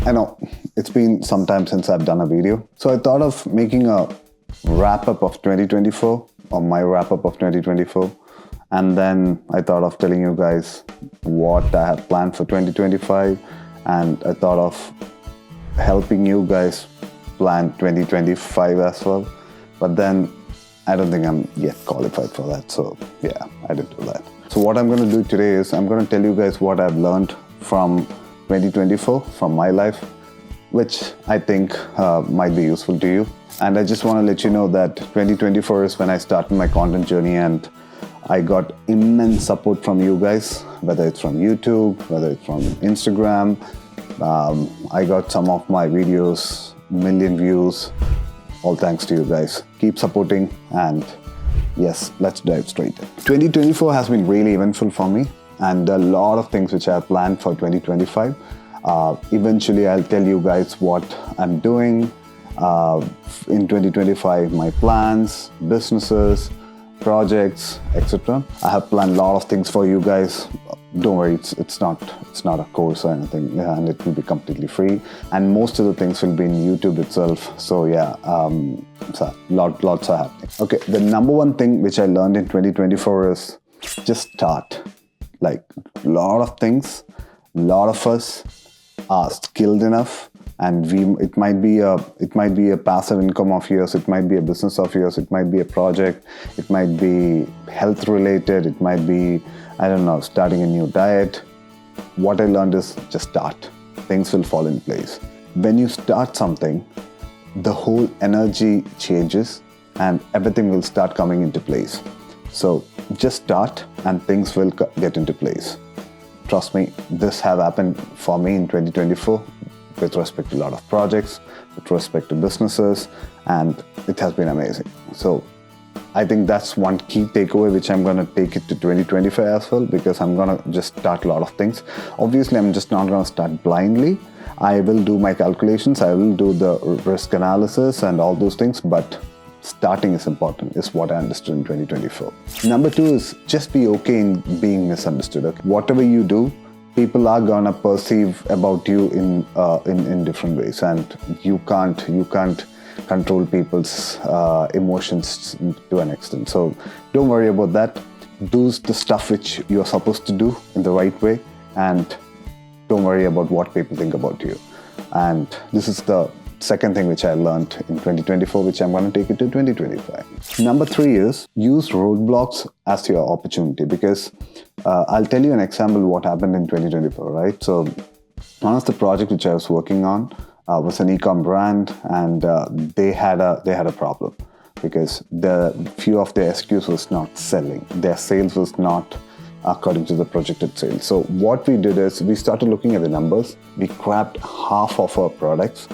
I know it's been some time since I've done a video. So I thought of making a wrap up of 2024 or my wrap up of 2024. And then I thought of telling you guys what I have planned for 2025. And I thought of helping you guys plan 2025 as well. But then I don't think I'm yet qualified for that. So yeah, I didn't do that. So what I'm going to do today is I'm going to tell you guys what I've learned from 2024, from my life, which I think might be useful to you. And I just want to let you know that 2024 is when I started my content journey, and I got immense support from you guys, whether it's from YouTube, whether it's from Instagram. I got some of my videos, million views, all thanks to you guys. Keep supporting, and yes, let's dive straight in. 2024 has been really eventful for me, and a lot of things which I have planned for 2025. Eventually, I'll tell you guys what I'm doing in 2025, my plans, businesses, projects, etc. I have planned a lot of things for you guys. Don't worry, it's not a course or anything, yeah, and it will be completely free. And most of the things will be in YouTube itself. So yeah, so lots are happening. Okay, the number one thing which I learned in 2024 is just start. Like a lot of things, a lot of us are skilled enough, and it might be a passive income of yours, it might be a business of yours, it might be a project, it might be health related, it might be, I don't know, starting a new diet. What I learned is just start. Things will fall in place. When you start something, the whole energy changes and everything will start coming into place. So just start and things will get into place. Trust me, this have happened for me in 2024 with respect to a lot of projects, with respect to businesses, and it has been amazing. So I think that's one key takeaway which I'm going to take it to 2025 as well, because I'm going to just start a lot of things. Obviously, I'm just not going to start blindly. I will do my calculations, I will do the risk analysis and all those things, but starting is important, is what I understood in 2024. Number two is just be okay in being misunderstood. Okay? Whatever you do, people are gonna perceive about you in different ways, and you can't control people's emotions to an extent. So don't worry about that. Do the stuff which you're supposed to do in the right way, and don't worry about what people think about you. And this is the second thing which I learned in 2024, which I'm going to take it to 2025. Number three is use roadblocks as your opportunity, because I'll tell you an example what happened in 2024, right? So one of the projects which I was working on was an e-com brand, and they had a problem because the few of their SKUs was not selling. Their sales was not according to the projected sales. So what we did is we started looking at the numbers. We scrapped half of our products.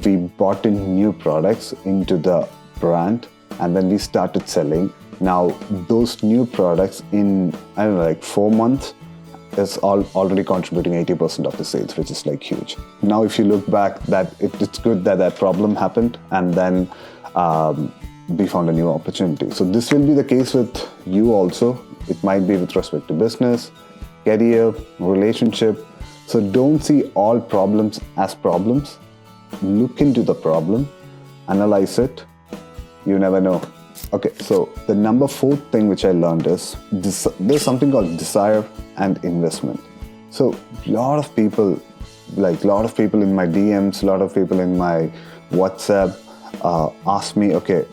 We brought in new products into the brand, and then we started selling. Now, those new products in, I don't know, like 4 months is already contributing 80% of the sales, which is like huge. Now, if you look back, that it's good that problem happened, and then we found a new opportunity. So this will be the case with you also. It might be with respect to business, career, relationship. So don't see all problems as problems. Look into the problem, analyze it. You never know. Okay, so the number four thing which I learned is there's something called desire and investment. So a lot of people in my DMs, a lot of people in my WhatsApp ask me, okay,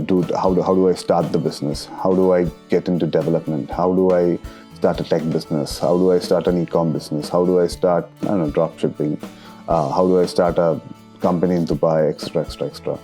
dude, how do I start the business? How do I get into development? How do I start a tech business? How do I start an e-com business? How do I start, I don't know, drop shipping? How do I start a company in Dubai, etc.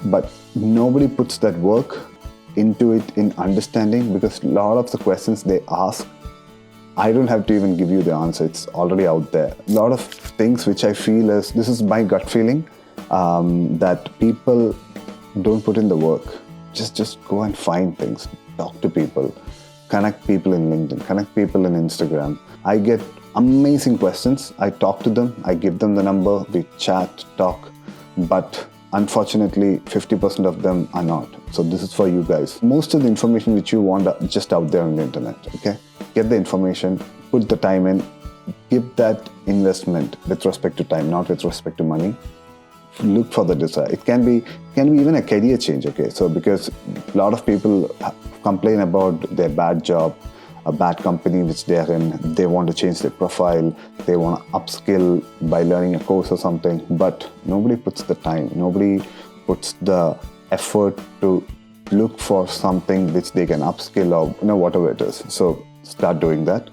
But nobody puts that work into it in understanding, because a lot of the questions they ask, I don't have to even give you the answer. It's already out there. A lot of things which I feel this is my gut feeling, that people don't put in the work. Just go and find things, talk to people, connect people in LinkedIn, connect people in Instagram. I get amazing questions. I talk to them, I give them the number, we chat, talk, but unfortunately 50% of them are not. So this is for you guys. Most of the information which you want are just out there on the internet, okay? Get the information, put the time in, give that investment with respect to time, not with respect to money. Look for the desire. It can be even a career change. Okay, so because a lot of people complain about their bad job, a bad company which they are in, they want to change their profile, they want to upskill by learning a course or something, but nobody puts the time, nobody puts the effort to look for something which they can upskill or whatever it is. So start doing that.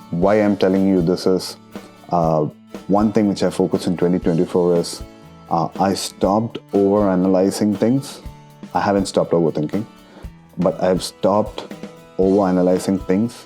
Why I'm telling you this is one thing which I focus in 2024 is I stopped over-analyzing things. I haven't stopped overthinking, but I've stopped over-analyzing things.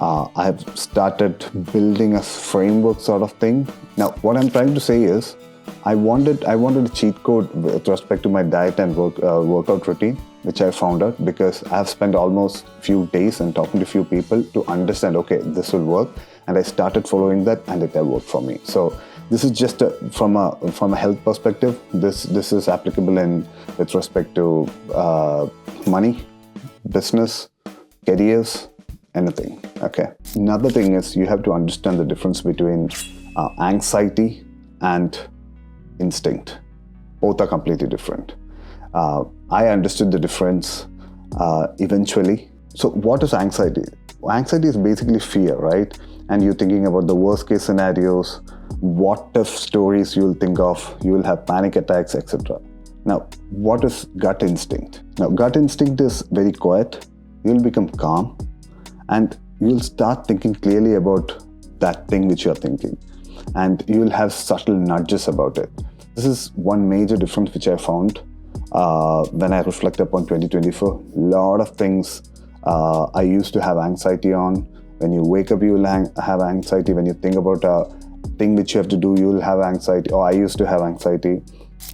I have started building a framework sort of thing. Now, what I'm trying to say is, I wanted a cheat code with respect to my diet and workout routine, which I found out because I have spent almost few days and talking to few people to understand, okay, this will work. And I started following that and it will work for me. So this is just from a health perspective. This is applicable with respect to money, business, careers, anything. Okay. Another thing is you have to understand the difference between anxiety and instinct. Both are completely different. I understood the difference eventually. So what is anxiety? Anxiety is basically fear, right? And you're thinking about the worst case scenarios, what if stories you'll think of, you will have panic attacks, etc. Now, what is gut instinct? Now, gut instinct is very quiet. You'll become calm and you'll start thinking clearly about that thing which you're thinking. And you'll have subtle nudges about it. This is one major difference which I found when I reflect upon 2024. A lot of things I used to have anxiety on. When you wake up, you will have anxiety. When you think about a thing which you have to do, you will have anxiety. I used to have anxiety.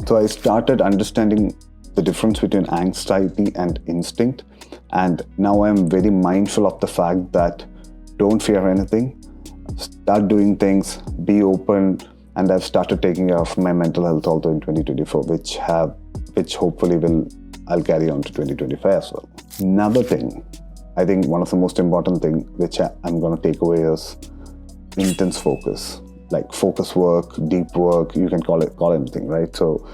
So I started understanding the difference between anxiety and instinct. And now I'm very mindful of the fact that don't fear anything. Start doing things, be open. And I've started taking care of my mental health also in 2024, which hopefully I'll carry on to 2025 as well. Another thing, I think one of the most important thing which I'm going to take away is intense focus, like focus work, deep work, you can call anything, right? So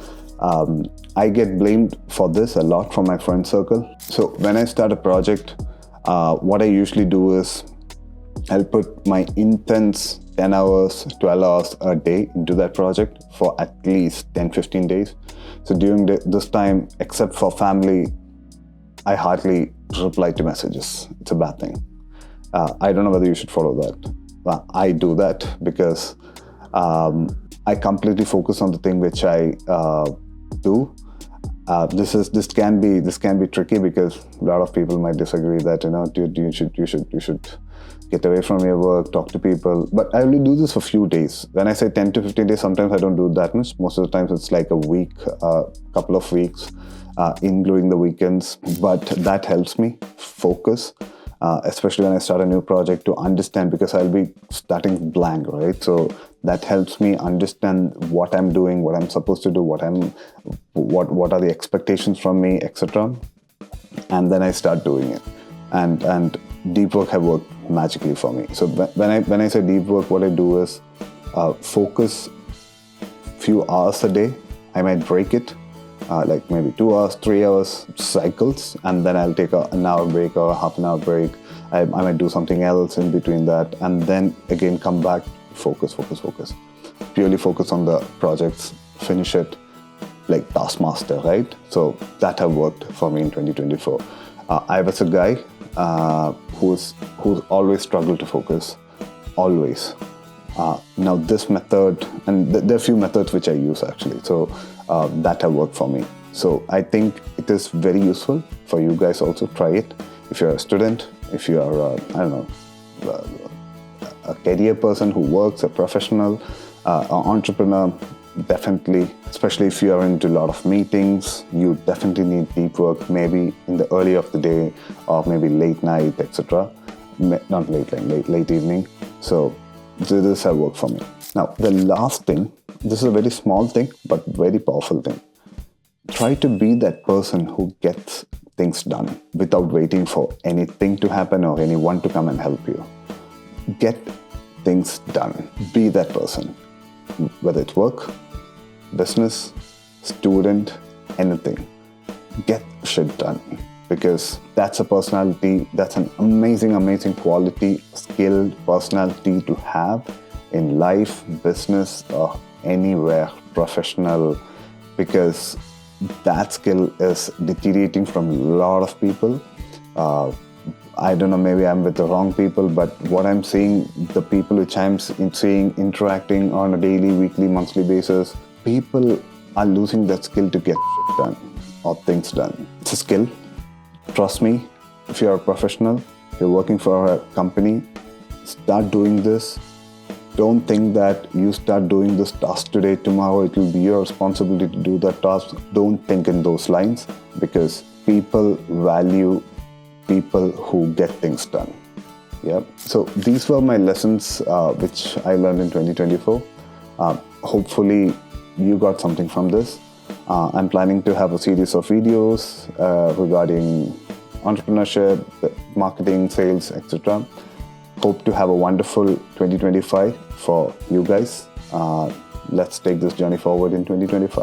I get blamed for this a lot from my friend circle. So when I start a project, what I usually do is I'll put my intense 10 hours, 12 hours a day into that project for at least 10-15 days. So during this time, except for family, I hardly reply to messages. It's a bad thing. I don't know whether you should follow that. But I do that because I completely focus on the thing which I do. This can be tricky because a lot of people might disagree that dude, you should get away from your work, talk to people. But I only do this for a few days. When I say 10 to 15 days, sometimes I don't do that much. Most of the times it's like a week, couple of weeks, including the weekends. But that helps me focus, especially when I start a new project, to understand, because I'll be starting blank, right? So that helps me understand what I'm doing, what I'm supposed to do, what are the expectations from me, etc. And then I start doing it. And deep work have worked magically for me. So when I say deep work, what I do is focus few hours a day. I might break it, like maybe 2 hours, 3 hours cycles, and then I'll take an hour break or a half an hour break. I might do something else in between that, and then again come back, focus. Purely focus on the projects, finish it like taskmaster, right? So that have worked for me in 2024. I was a guy who's always struggled to focus, always. Now this method, and there are a few methods which I use actually, so that have worked for me. So I think it is very useful for you guys also. Try it. If you're a student, if you are, a career person who works, a professional, an entrepreneur, definitely, especially if you are into a lot of meetings, you definitely need deep work, maybe in the early of the day or maybe late night, etc. Not late evening. So this has worked for me. Now, the last thing, this is a very small thing, but very powerful thing. Try to be that person who gets things done without waiting for anything to happen or anyone to come and help you. Get things done. Be that person. Whether it's work, business, student, anything. Get shit done. Because that's a personality, that's an amazing quality, skill, personality to have in life, business, or anywhere, professional. Because that skill is deteriorating from a lot of people. I don't know, maybe I'm with the wrong people, but what I'm seeing, the people which I'm seeing interacting on a daily, weekly, monthly basis, people are losing that skill to get shit done or things done. It's a skill. Trust me, if you're a professional, you're working for a company, start doing this. Don't think that you start doing this task today, tomorrow it will be your responsibility to do that task. Don't think in those lines, because people value people who get things done. Yeah. So these were my lessons which I learned in 2024. Hopefully you got something from this. I'm planning to have a series of videos regarding entrepreneurship, marketing, sales, etc. Hope to have a wonderful 2025 for you guys. Let's take this journey forward in 2025.